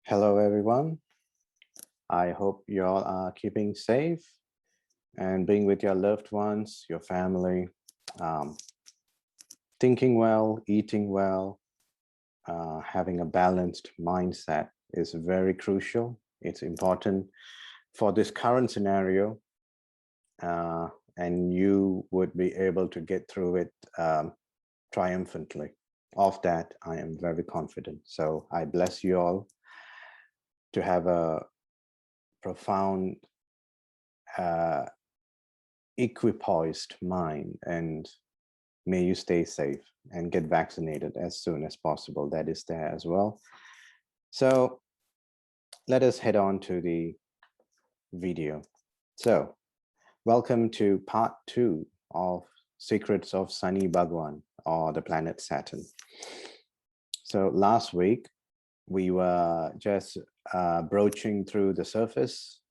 Hello, everyone. I hope you all are keeping safe and being with your loved ones, your family, um, thinking well, eating well, having a balanced mindset is very crucial. It's important for this current scenario, and you would be able to get through it triumphantly. Of that, I am very confident. So I bless you all to have a profound equipoised mind, and may you stay safe and get vaccinated as soon as possible. That is there as well. So let us head on to the video. So welcome to part 2 of Secrets of Sunny Bhagwan, or the planet Saturn. So last week we were just broaching through the surface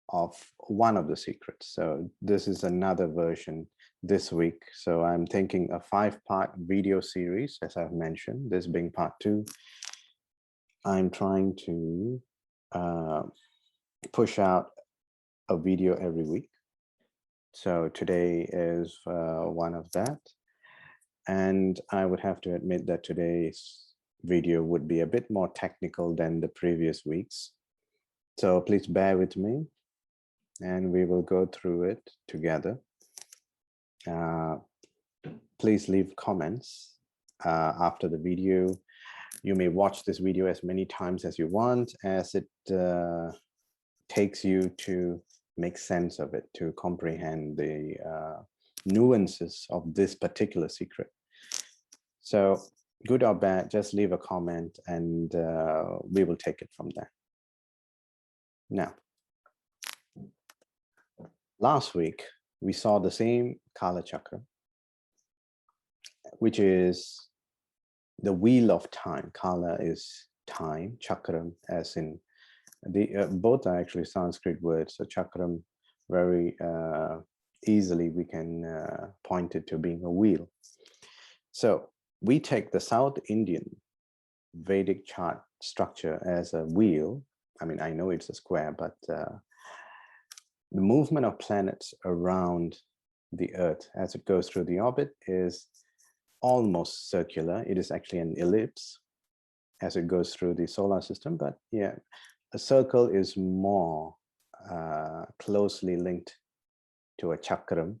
of one of the secrets. So this is another version this week. So I'm thinking a 5-part video series, as I've mentioned, this being part 2. I'm trying to push out a video every week. So today is one of that. And I would have to admit that today's video would be a bit more technical than the previous weeks. So please bear with me, and we will go through it together. Please leave comments after the video. You may watch this video as many times as you want, as it takes you to make sense of it, to comprehend the nuances of this particular secret. So good or bad, just leave a comment and we will take it from there. Now, last week, we saw the same Kala Chakra, which is the wheel of time. Kala is time, chakram as in the both are actually Sanskrit words. So chakram, very easily we can point it to being a wheel. So we take the South Indian Vedic chart structure as a wheel. I mean, I know it's a square, but the movement of planets around the Earth as it goes through the orbit is almost circular. It is actually an ellipse as it goes through the solar system, but yeah, a circle is more closely linked to a chakram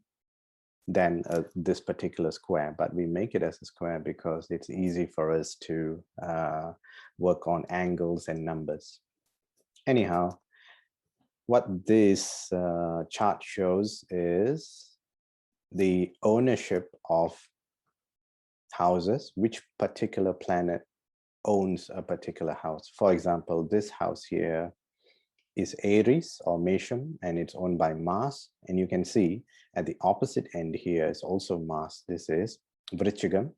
than this particular square, but we make it as a square because it's easy for us to work on angles and numbers. Anyhow, what this chart shows is the ownership of houses, which particular planet owns a particular house. For example, this house here is Aries or Mesham, and it's owned by Mars. And you can see at the opposite end here is also Mars. This is Vrichigam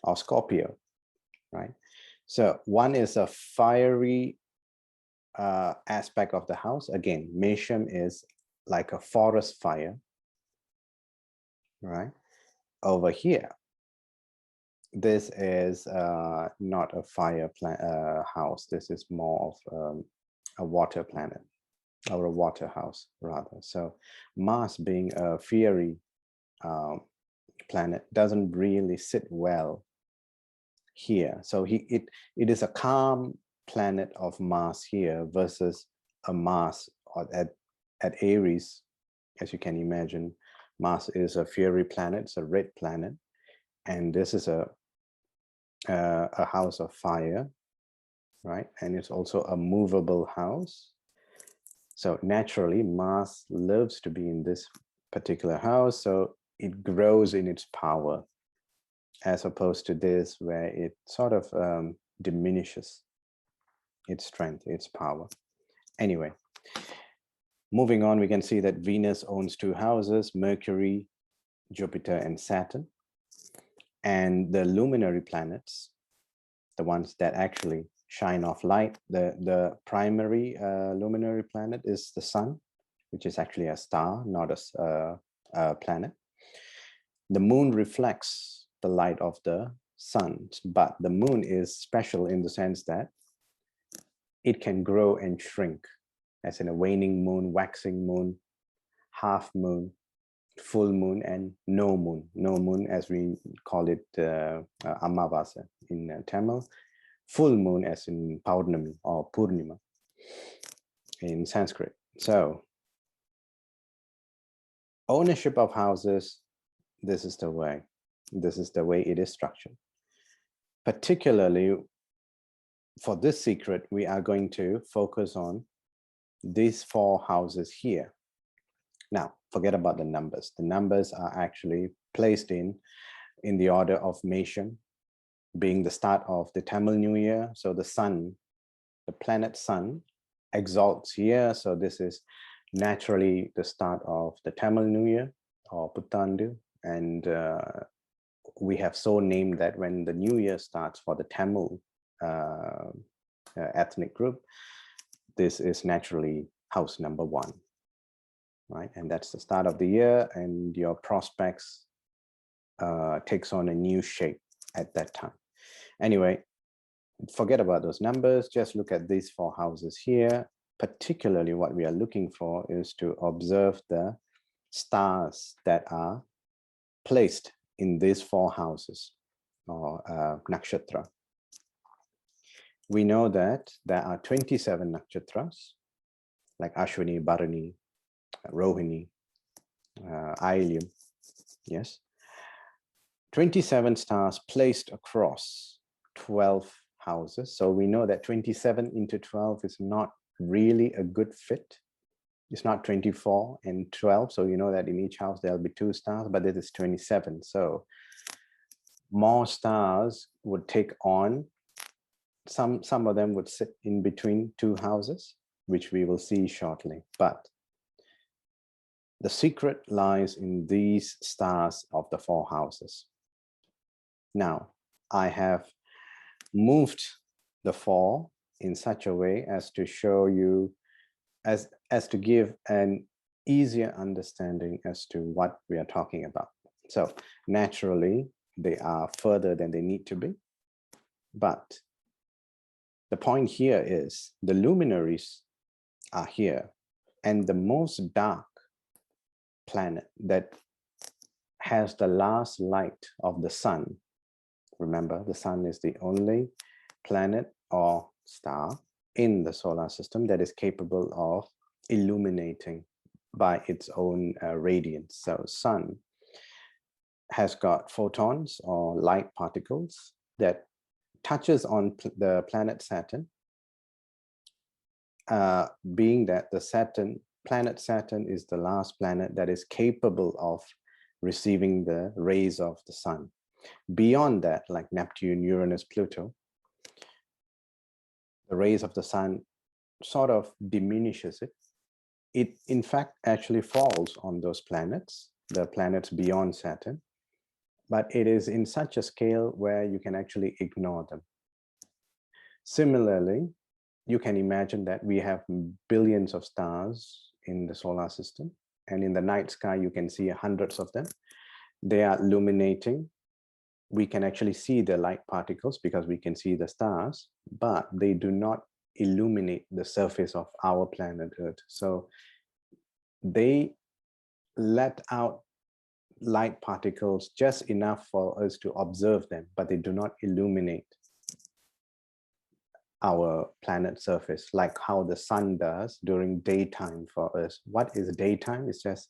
or Scorpio, right? So one is a fiery aspect of the house. Again, Mesham is like a forest fire, right? Over here, this is not a fire house. This is more of a water planet, or a water house rather. So Mars, being a fiery planet, doesn't really sit well here. So it is a calm planet of Mars here versus a Mars at Aries. As you can imagine, Mars is a fiery planet. It's a red planet, and this is a house of fire, right? And it's also a movable house. So naturally, Mars loves to be in this particular house, so it grows in its power, as opposed to this, where it sort of diminishes its strength, its power. Anyway, moving on, we can see that Venus owns 2 houses, Mercury, Jupiter, and Saturn. And the luminary planets, the ones that actually shine off light, the primary luminary planet is the Sun, which is actually a star, not a planet. The Moon reflects the light of the Sun, but the Moon is special in the sense that it can grow and shrink, as in a waning moon, waxing moon, half moon, full moon, and no moon. No moon, as we call it, Amavasa in Tamil. Full moon, as in Paurnami or Purnima in Sanskrit. So ownership of houses, this is the way. This is the way it is structured. Particularly for this secret, we are going to focus on these 4 houses here. Now, forget about the numbers. The numbers are actually placed in the order of Mesham, being the start of the Tamil New Year. So the sun, the planet sun, exalts here. So this is naturally the start of the Tamil New Year or Puttandu. And we have so named that when the New Year starts for the Tamil ethnic group, this is naturally house number 1. Right, and that's the start of the year, and your prospects takes on a new shape at that time. Anyway, forget about those numbers. Just look at these 4 houses here. Particularly, what we are looking for is to observe the stars that are placed in these 4 houses or nakshatra. We know that there are 27 nakshatras, like Ashwini, Bharani, Rohini, Ailiam, yes. 27 stars placed across 12 houses. So we know that 27 into 12 is not really a good fit. It's not 24 and 12. So you know that in each house there'll be 2 stars, but this is 27. So more stars would take on, some of them would sit in between 2 houses, which we will see shortly. But the secret lies in these stars of the 4 houses. Now, I have moved the 4 in such a way as to show you, as to give an easier understanding as to what we are talking about. So naturally, they are further than they need to be. But the point here is the luminaries are here, and the most dark planet that has the last light of the sun. Remember, the sun is the only planet or star in the solar system that is capable of illuminating by its own radiance. So sun has got photons or light particles that touches on the planet Saturn, being that the planet Saturn is the last planet that is capable of receiving the rays of the sun. Beyond that, like Neptune, Uranus, Pluto, the rays of the sun sort of diminishes it. It, in fact, actually falls on those planets, the planets beyond Saturn, but it is in such a scale where you can actually ignore them. Similarly, you can imagine that we have billions of stars in the solar system, and in the night sky, you can see hundreds of them. They are illuminating. We can actually see the light particles because we can see the stars, but they do not illuminate the surface of our planet Earth. So they let out light particles just enough for us to observe them, but they do not illuminate our planet surface like how the sun does during daytime for us. What is daytime? It's just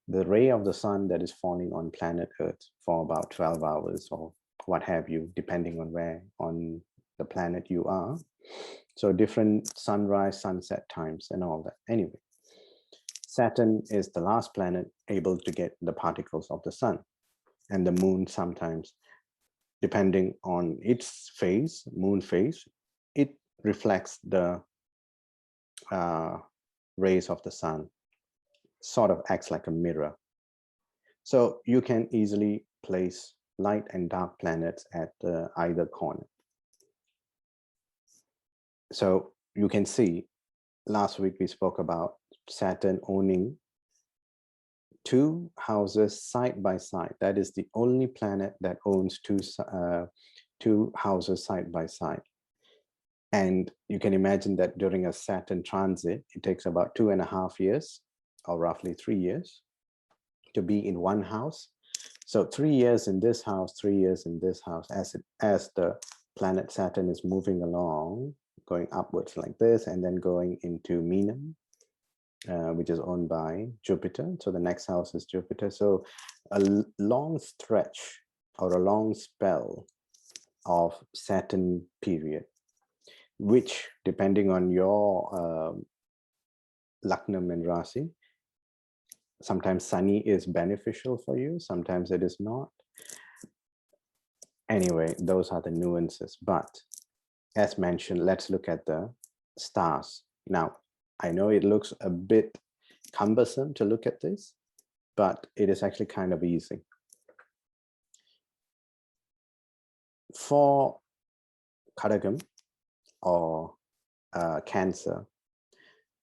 the ray of the sun that is falling on planet Earth for about 12 hours or what have you, depending on where on the planet you are. So different sunrise, sunset times and all that. Anyway, Saturn is the last planet able to get the particles of the sun, and the moon sometimes, depending on its phase, moon phase, it reflects the rays of the sun, sort of acts like a mirror. So you can easily place light and dark planets at either corner. So you can see, last week we spoke about Saturn owning 2 houses side by side. That is the only planet that owns two houses side by side. And you can imagine that during a Saturn transit, it takes about 2.5 years, or roughly 3 years, to be in one house. So 3 years in this house, 3 years in this house, as the planet Saturn is moving along, going upwards like this, and then going into Meenam, which is owned by Jupiter. So the next house is Jupiter. So a long stretch or a long spell of Saturn period, which, depending on your Laknam and Rasi, sometimes Sunny is beneficial for you, sometimes it is not. Anyway, those are the nuances. But as mentioned, let's look at the stars. Now, I know it looks a bit cumbersome to look at this, but it is actually kind of easy. For Kadagam, or Cancer,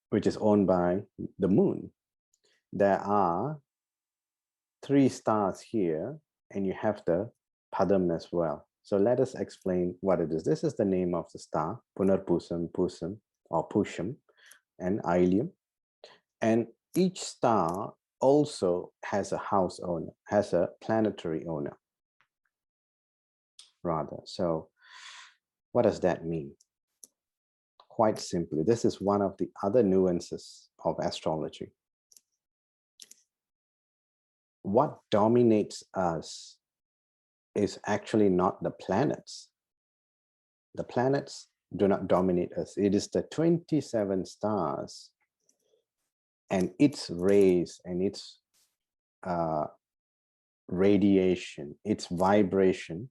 which is owned by the moon, there are 3 stars here, and you have the Padam as well. So let us explain what it is. This is the name of the star, Punarpusam, Pusam, or Pusham, and Ilium. And each star also has a house owner, has a planetary owner, rather. So what does that mean? Quite simply, this is one of the other nuances of astrology. What dominates us is actually not the planets. The planets do not dominate us. It is the 27 stars and its rays and its radiation, its vibration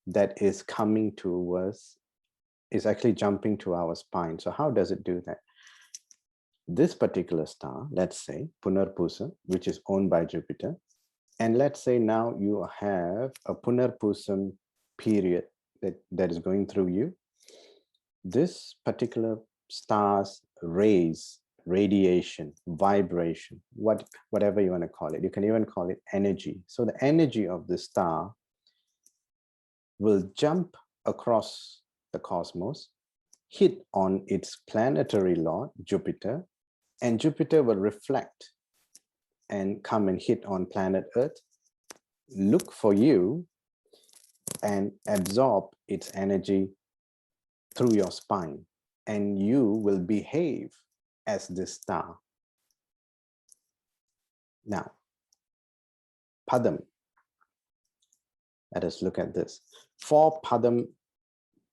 that is coming to us, is actually jumping to our spine. So how does it do that? This particular star, let's say Punarpusa, which is owned by Jupiter, and let's say now you have a Punarpusam period that is going through you. This particular star's rays, radiation, vibration, whatever you want to call it, you can even call it energy. So the energy of the star will jump across the cosmos, hit on its planetary lord, Jupiter, and Jupiter will reflect and come and hit on planet Earth, look for you, and absorb its energy through your spine, and you will behave as this star. Now, Padam. Let us look at this. 4 Padam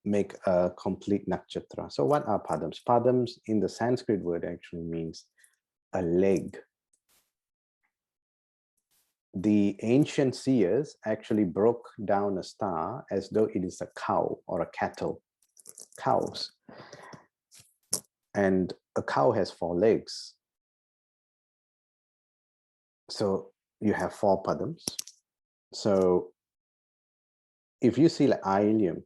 make a complete nakshatra. So what are Padams? Padams in the Sanskrit word actually means a leg. The ancient seers actually broke down a star as though it is a cow or a cattle, cows. And a cow has 4 legs. So you have 4 Padams. So if you see like Ilium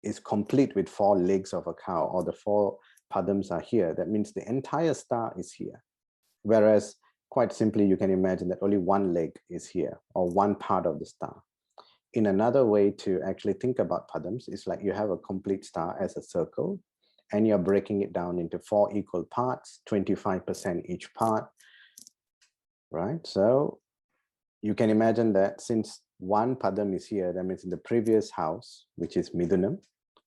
is complete with 4 legs of a cow, or the 4 Padams are here, that means the entire star is here. Whereas quite simply, you can imagine that only 1 leg is here, or 1 part of the star. In another way to actually think about Padams is like you have a complete star as a circle, and you're breaking it down into 4 equal parts, 25% each part, right? So you can imagine that since 1 Padam is here, that means in the previous house, which is Midunam,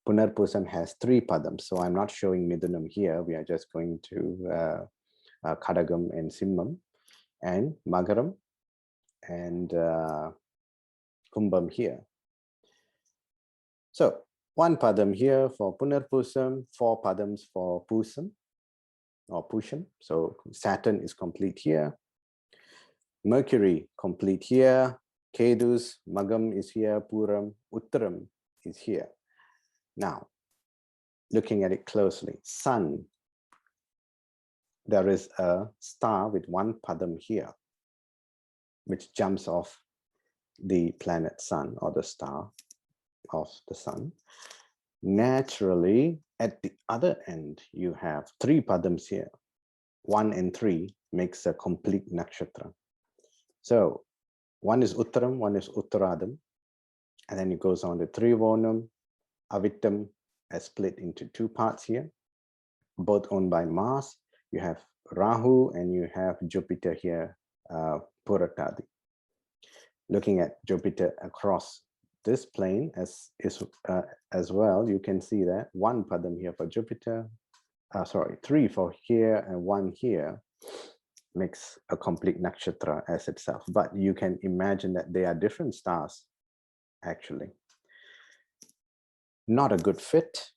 Punarpusam has 3 Padams. So I'm not showing Midunam here. We are just going to Kadagam and Simmam, and Magaram and Kumbham here. So 1 Padam here for Punarpusam, 4 Padams for Pusam or Pusham. So Saturn is complete here. Mercury complete here. Kedus, Magam is here. Puram, Uttaram is here. Now, looking at it closely, Sun, there is a star with 1 Padam here, which jumps off the planet Sun, or the star of the Sun. Naturally, at the other end, you have 3 Padams here. 1 and 3 makes a complete nakshatra. So 1 is Uttaram, 1 is Uttaradam, and then it goes on to Trivonam, Avittam, as split into two parts here, both owned by Mars. You have Rahu and you have Jupiter here, Puratadi. Looking at Jupiter across this plane as well, you can see that one padam here for Jupiter, sorry, 3 for here and 1 here, makes a complete nakshatra as itself. But you can imagine that they are different stars, actually. Not a good fit.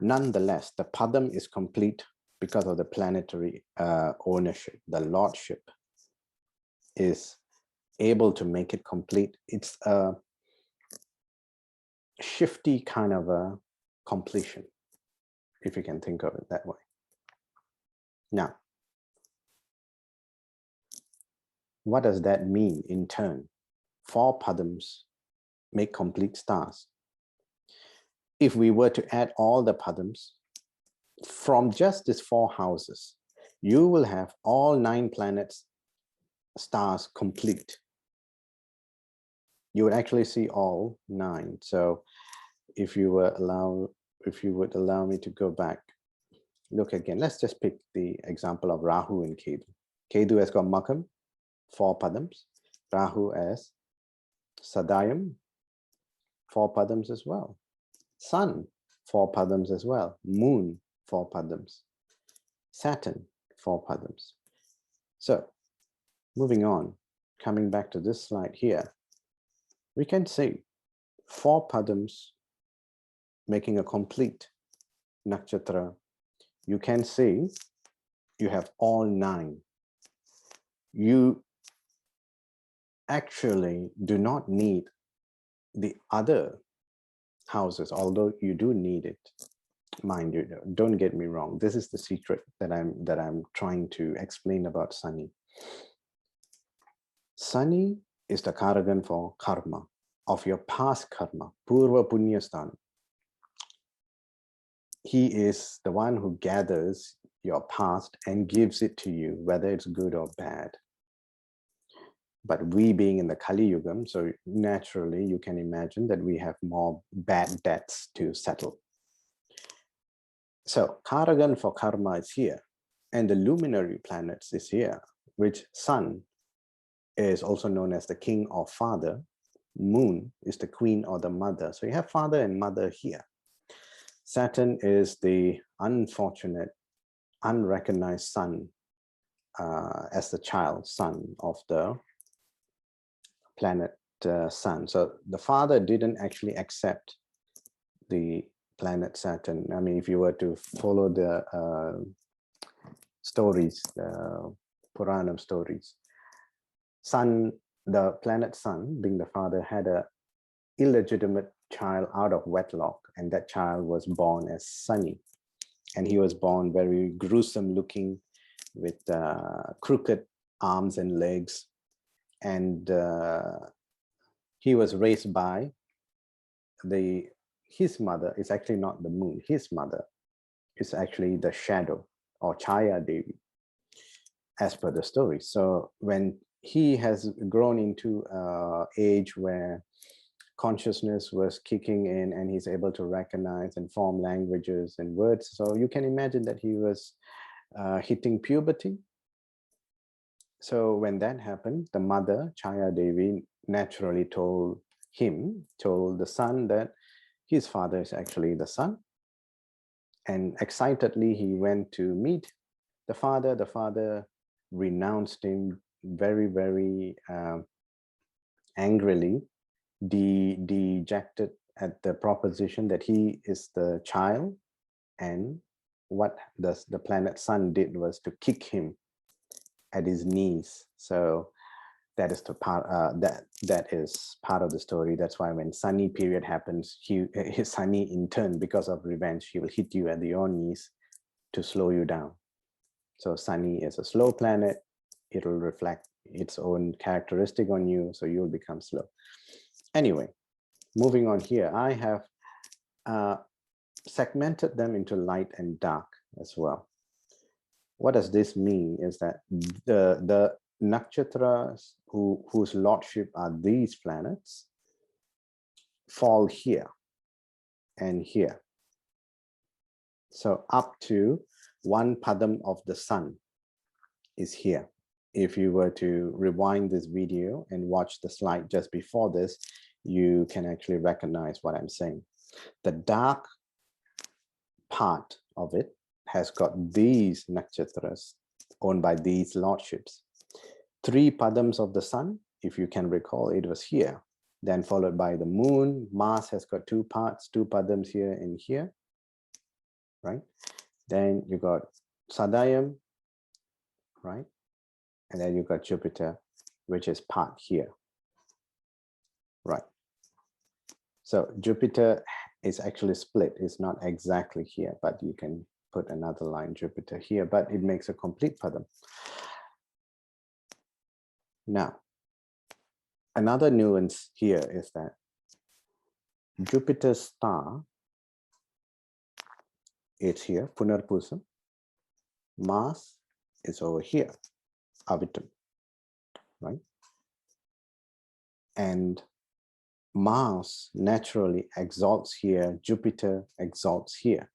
Nonetheless, the padam is complete because of the planetary ownership. The lordship is able to make it complete. It's a shifty kind of a completion, if you can think of it that way. Now, what does that mean in turn? 4 padams make complete stars. If we were to add all the padams from just these 4 houses, you will have all 9 planets, stars complete. You would actually see all 9. So if you would allow me to go back, look again. Let's just pick the example of Rahu and Ketu. Ketu has got Makam, 4 padams. Rahu as Sadayam, 4 padams as well. Sun, 4 padams as well. Moon, 4 padams. Saturn, 4 padams. So moving on, coming back to this slide here, we can see 4 padams making a complete nakshatra. You can see you have all 9. You actually do not need the other houses, although you do need it. Mind you, don't get me wrong. This is the secret that I'm trying to explain about Sani. Sani is the Karagan for karma, of your past karma, Purva Punyasthan. He is the one who gathers your past and gives it to you, whether it's good or bad. But we being in the Kali Yugam, so naturally you can imagine that we have more bad debts to settle. So Karagan for karma is here, and the luminary planets is here, which Sun is also known as the king or father. Moon is the queen or the mother. So you have father and mother here. Saturn is the unfortunate, unrecognized son, as the child son of the planet Sun. So the father didn't actually accept the planet Saturn. I mean, if you were to follow the stories, the Puranam stories, Sun, the planet Sun, being the father, had a illegitimate child out of wedlock, and that child was born as Sunny. And he was born very gruesome looking, with crooked arms and legs. And he was raised by his mother is actually not the moon. His mother is actually the shadow, or Chaya Devi, as per the story. So when he has grown into age where consciousness was kicking in and he's able to recognize and form languages and words, so you can imagine that he was hitting puberty. So when that happened, the mother, Chaya Devi, naturally told the son that his father is actually the sun. And excitedly, he went to meet the father. The father renounced him very, very angrily, dejected at the proposition that he is the child. And what the planet Sun did was to kick him at his knees. So that is the part that is part of the story. That's why when Sunny period happens, his Sunny in turn, because of revenge, he will hit you at your knees to slow you down. So Sunny is a slow planet. It will reflect its own characteristic on you, so you'll become slow. Anyway, moving on here, I have segmented them into light and dark as well. What does this mean is that the nakshatras whose lordship are these planets fall here and here. So up to 1 padam of the sun is here. If you were to rewind this video and watch the slide just before this, you can actually recognize what I'm saying. The dark part of it has got these nakshatras owned by these lordships. 3 padams of the sun, if you can recall, it was here. Then followed by the moon. Mars has got 2 parts, 2 padams here and here, right? Then you got Sadayam, right? And then you got Jupiter, which is part here, right? So Jupiter is actually split. It's not exactly here, but you can put another line Jupiter here, but it makes a complete padam. Now, another nuance here is that Jupiter's star is here, Punarpusam. Mars is over here, Avitam, right? And Mars naturally exalts here, Jupiter exalts here.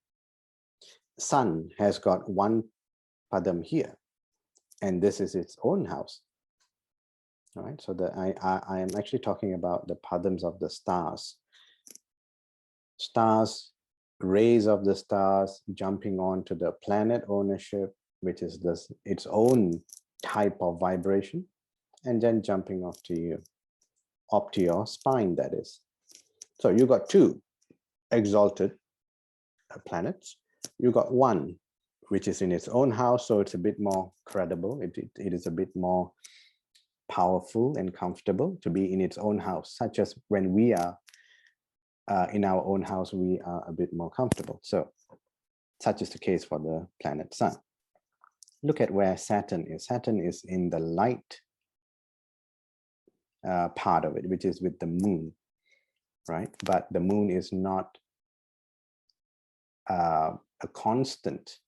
Sun has got 1 padam here, and this is its own house. All right, so I am actually talking about the padams of the stars. Stars, rays of the stars jumping onto the planet ownership, which is this its own type of vibration, and then jumping off to you, up to your spine, that is. So you got 2 exalted planets. You got 1 which is in its own house, so it's a bit more credible. It is a bit more powerful and comfortable to be in its own house, such as when we are in our own house, we are a bit more comfortable. So such is the case for the planet Sun. Look at where Saturn is. Saturn is in the light part of it, which is with the moon, right? But the moon is not a constant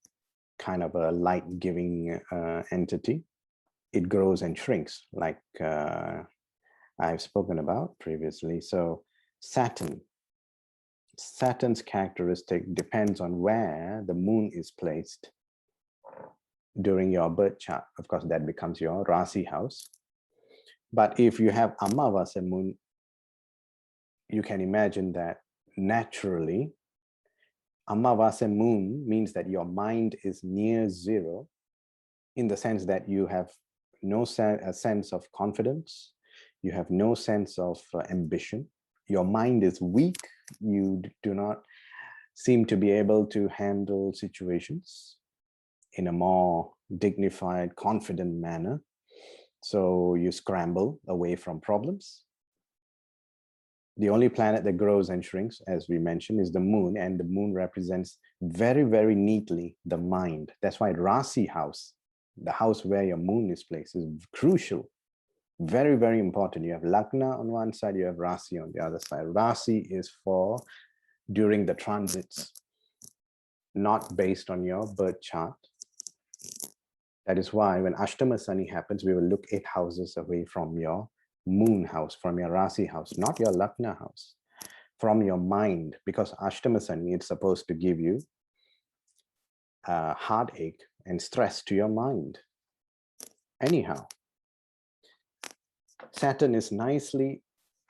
kind of a light-giving entity. It grows and shrinks, like I've spoken about previously. So Saturn's characteristic depends on where the moon is placed during your birth chart. Of course, that becomes your Rasi house. But if you have Amavasya moon, you can imagine that naturally, Amavasya moon means that your mind is near zero, in the sense that you have no sense of confidence, you have no sense of ambition, your mind is weak, you do not seem to be able to handle situations in a more dignified, confident manner. So you scramble away from problems. The only planet that grows and shrinks, as we mentioned, is the moon, and the moon represents very, very neatly the mind. That's why Rasi house, the house where your moon is placed, is crucial. Very, very important. You have Lagna on one side, you have Rasi on the other side. Rasi is for during the transits, not based on your birth chart. That is why when Ashtama Sani happens, we will look 8 houses away from your moon house, from your Rasi house, not your Lagna house, from your mind, because Ashtama Sani is supposed to give you heartache and stress to your mind. Anyhow, Saturn is nicely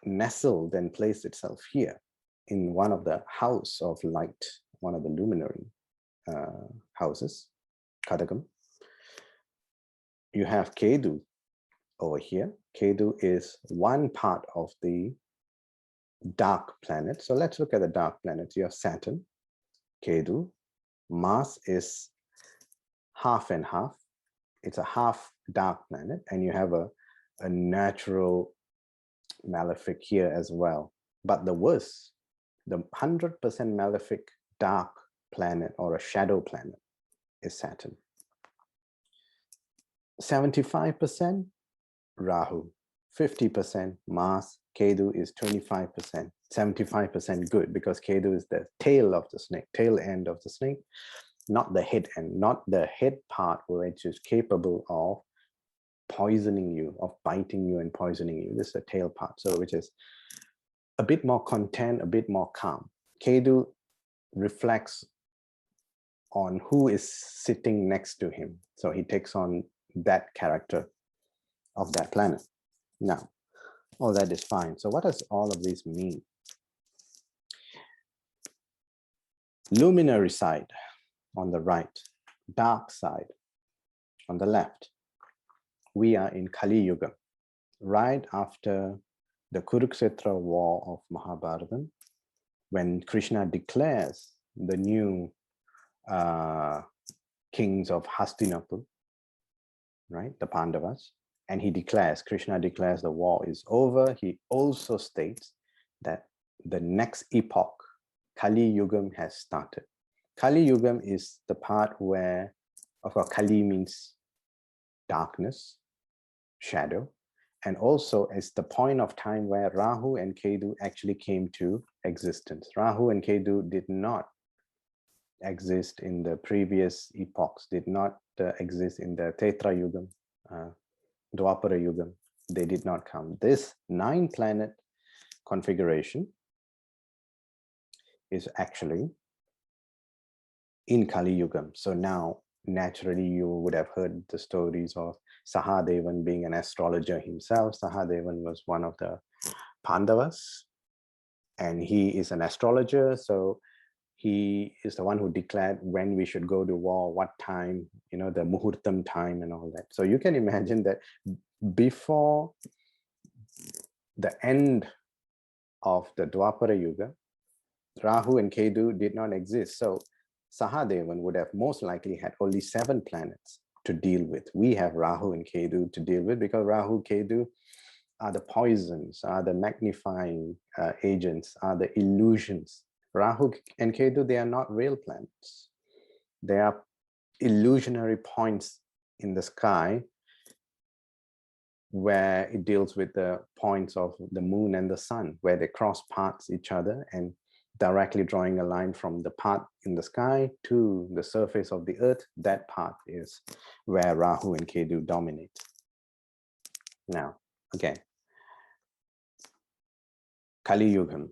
nestled and placed itself here in one of the house of light, one of the luminary houses, Kadagam. You have Ketu over here. Ketu is one part of the dark planet. So let's look at the dark planets. You have Saturn, Ketu. Mars is half and half. It's a half dark planet, and you have a natural malefic here as well. But the worst, the 100% malefic dark planet or a shadow planet is Saturn. 75% Rahu, 50% Mars. Ketu is 25%, 75% good, because Ketu is the tail of the snake, tail end of the snake, not the head end, not the head part which is capable of poisoning you, of biting you and poisoning you. This is the tail part, so which is a bit more content, a bit more calm. Ketu reflects on who is sitting next to him. So he takes on that character of that planet. Now, all that is fine. So what does all of this mean? Luminary side on the right, dark side on the left. We are in Kali Yuga, right after the Kurukshetra war of Mahabharata, when Krishna declares the new kings of Hastinapur, right, the Pandavas, and he declares, Krishna declares the war is over. He also states that the next epoch, Kali Yugam, has started. Kali Yugam is the part where, of course, Kali means darkness, shadow, and also it's the point of time where Rahu and Ketu actually came to existence. Rahu and Ketu did not exist in the previous epochs, did not exist in the Tetra Yugam, Dwapara Yugam. They did not come. This 9-planet configuration is actually in Kali Yugam. So now, naturally, you would have heard the stories of Sahadevan being an astrologer himself. Sahadevan was one of the Pandavas, and he is an astrologer. So he is the one who declared when we should go to war, what time, you know, the Muhurtam time and all that. So you can imagine that before the end of the Dwapara Yuga, Rahu and Ketu did not exist. So Sahadevan would have most likely had only 7 planets to deal with. We have Rahu and Ketu to deal with because Rahu, Ketu are the poisons, are the magnifying agents, are the illusions. Rahu and Ketu, they are not real planets. They are illusionary points in the sky where it deals with the points of the moon and the sun, where they cross paths each other, and directly drawing a line from the path in the sky to the surface of the earth. That path is where Rahu and Ketu dominate. Now, again, Kali Yugam,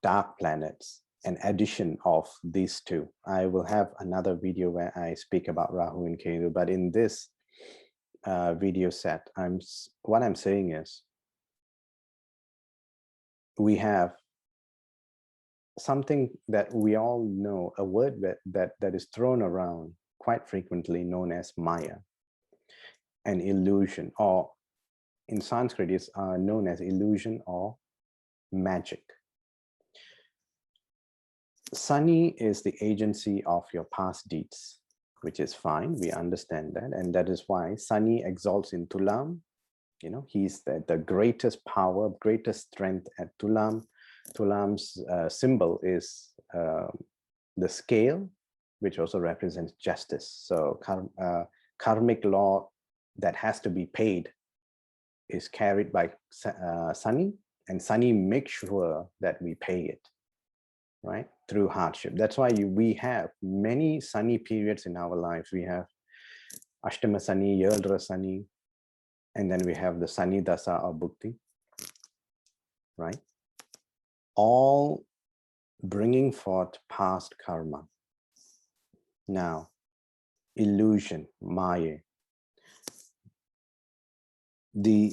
dark planets, an addition of these two. I will have another video where I speak about Rahu and Ketu, but in this video set, what I'm saying is we have something that we all know, a word that is thrown around quite frequently, known as Maya, an illusion, or in Sanskrit is known as illusion or magic. Sani is the agency of your past deeds, which is fine. We understand that. And that is why Sani exalts in Tulam. You know, he's the greatest power, greatest strength at Tulam. Tulam's symbol is the scale, which also represents justice. So karmic law that has to be paid is carried by Sani, and Sani makes sure that we pay it, right, through hardship. That's why we have many Sani periods in our lives. We have Ashtama Sani, Yaldra Sani, and then we have the Sani Dasa or Bhukti, right? All bringing forth past karma. Now, illusion, Maya. The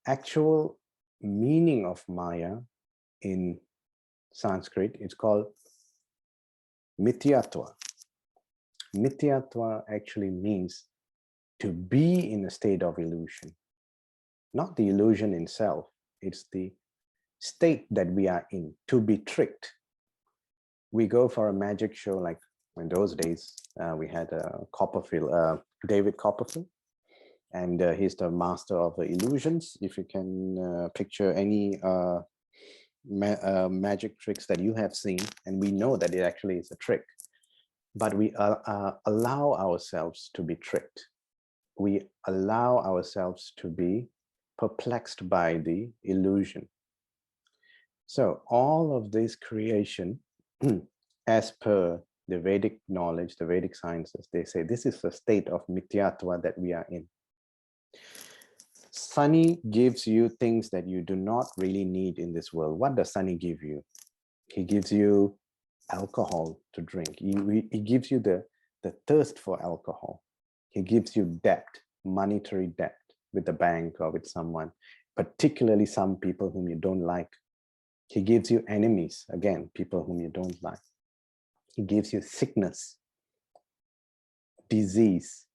actual meaning of Maya in Sanskrit, it's called Mithyatva. Mithyatva actually means to be in a state of illusion. Not the illusion itself, it's the state that we are in, to be tricked. We go for a magic show, like in those days, we had Copperfield, David Copperfield, and he's the master of illusions. If you can picture any magic tricks that you have seen, and we know that it actually is a trick, but we allow ourselves to be tricked. We allow ourselves to be perplexed by the illusion. So all of this creation, as per the Vedic knowledge, the Vedic sciences, they say this is a state of mithyatva that we are in. Sani gives you things that you do not really need in this world. What does Sani give you? He gives you alcohol to drink. He gives you the thirst for alcohol. He gives you debt, monetary debt with the bank or with someone, particularly some people whom you don't like. He gives you enemies, again, people whom you don't like. He gives you sickness, disease,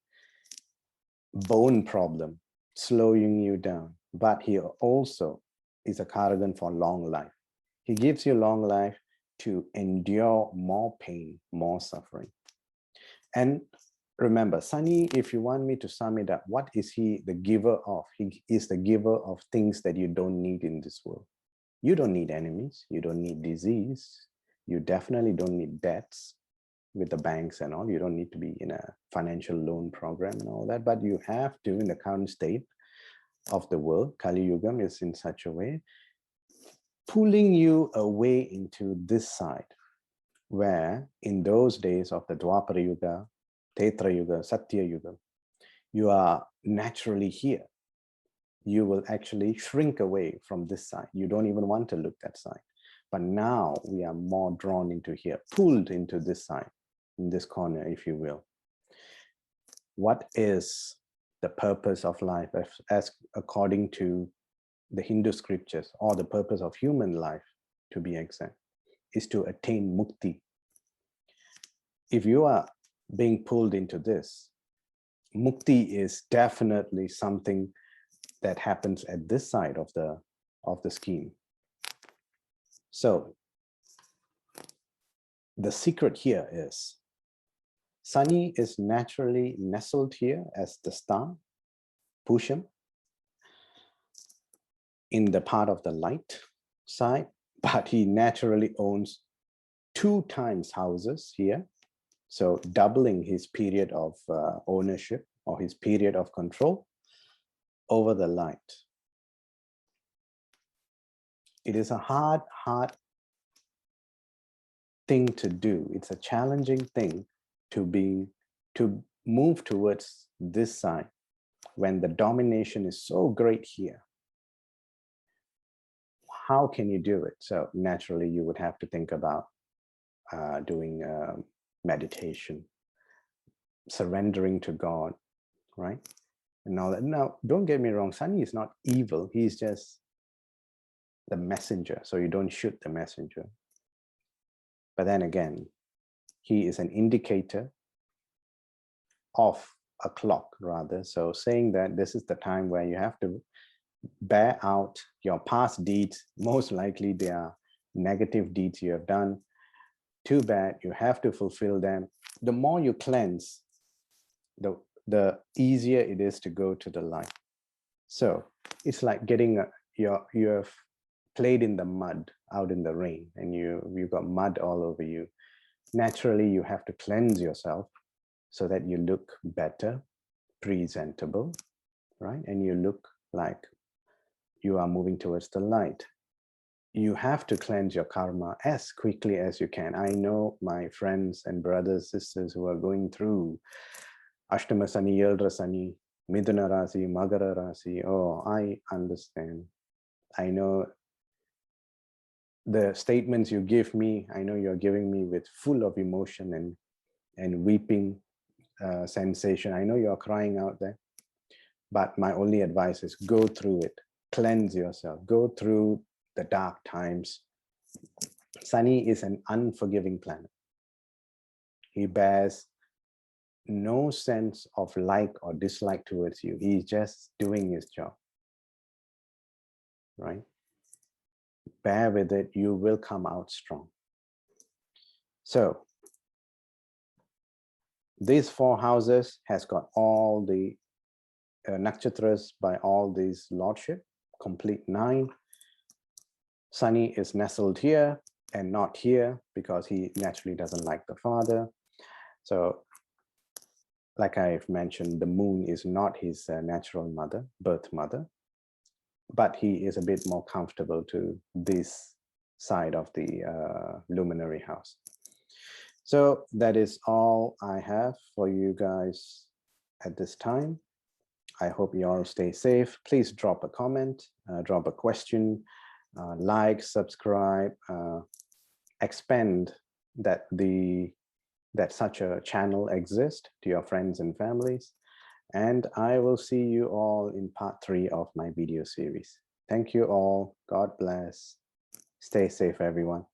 bone problem, slowing you down. But he also is a Karagan for long life. He gives you long life to endure more pain, more suffering. And remember, Sunny, if you want me to sum it up, what is he the giver of? He is the giver of things that you don't need in this world. You don't need enemies. You don't need disease. You definitely don't need debts with the banks and all. You don't need to be in a financial loan program and all that, but you have to, in the current state of the world, Kali Yugam is in such a way, pulling you away into this side, where in those days of the Dwapara Yuga, Tetra Yuga, Satya Yuga, you are naturally here. You will actually shrink away from this side. You don't even want to look that side. But now we are more drawn into here, pulled into this side, in this corner, if you will. What is the purpose of life as according to the Hindu scriptures, or the purpose of human life, to be exact, is to attain mukti. If you are being pulled into this, mukti is definitely something that happens at this side of the scheme. So the secret here is Sunny is naturally nestled here as the star, Pusham, in the part of the light side, but he naturally owns 2 times houses here. So doubling his period of ownership or his period of control over the light. It is a hard thing to do. It's a challenging thing to move towards this side when the domination is so great here. How can you do it? So naturally, you would have to think about doing meditation, surrendering to God, right? And all that. Now, don't get me wrong, Sunny is not evil. He's just the messenger. So you don't shoot the messenger. But then again, he is an indicator of a clock, rather. So saying that this is the time where you have to bear out your past deeds. Most likely they are negative deeds you have done. Too bad, you have to fulfill them. The more you cleanse, the easier it is to go to the light. So it's like getting you have played in the mud out in the rain, and you've got mud all over you. Naturally, you have to cleanse yourself so that you look better, presentable, right? And you look like you are moving towards the light. You have to cleanse your karma as quickly as you can. I know my friends and brothers, sisters who are going through Ashtama Sani, Yaldra Sani, Midhuna Rasi, Magara Rasi. Oh, I understand. I know the statements you give me, I know you're giving me with full of emotion and weeping sensation. I know you're crying out there, but my only advice is go through it, cleanse yourself, go through the dark times. Sunny is an unforgiving planet. He bears no sense of like or dislike towards you. He's just doing his job, right? Bear with it, you will come out strong. So these 4 houses has got all the nakshatras by all these lordship, complete 9. Sunny is nestled here and not here because he naturally doesn't like the father. So like I've mentioned, the moon is not his natural mother, birth mother, but he is a bit more comfortable to this side of the luminary house. So that is all I have for you guys at this time. I hope you all stay safe. Please drop a comment, drop a question, like, subscribe, expand that such a channel exists to your friends and families. And I will see you all in part 3 of my video series. Thank you all. God bless. Stay safe, everyone.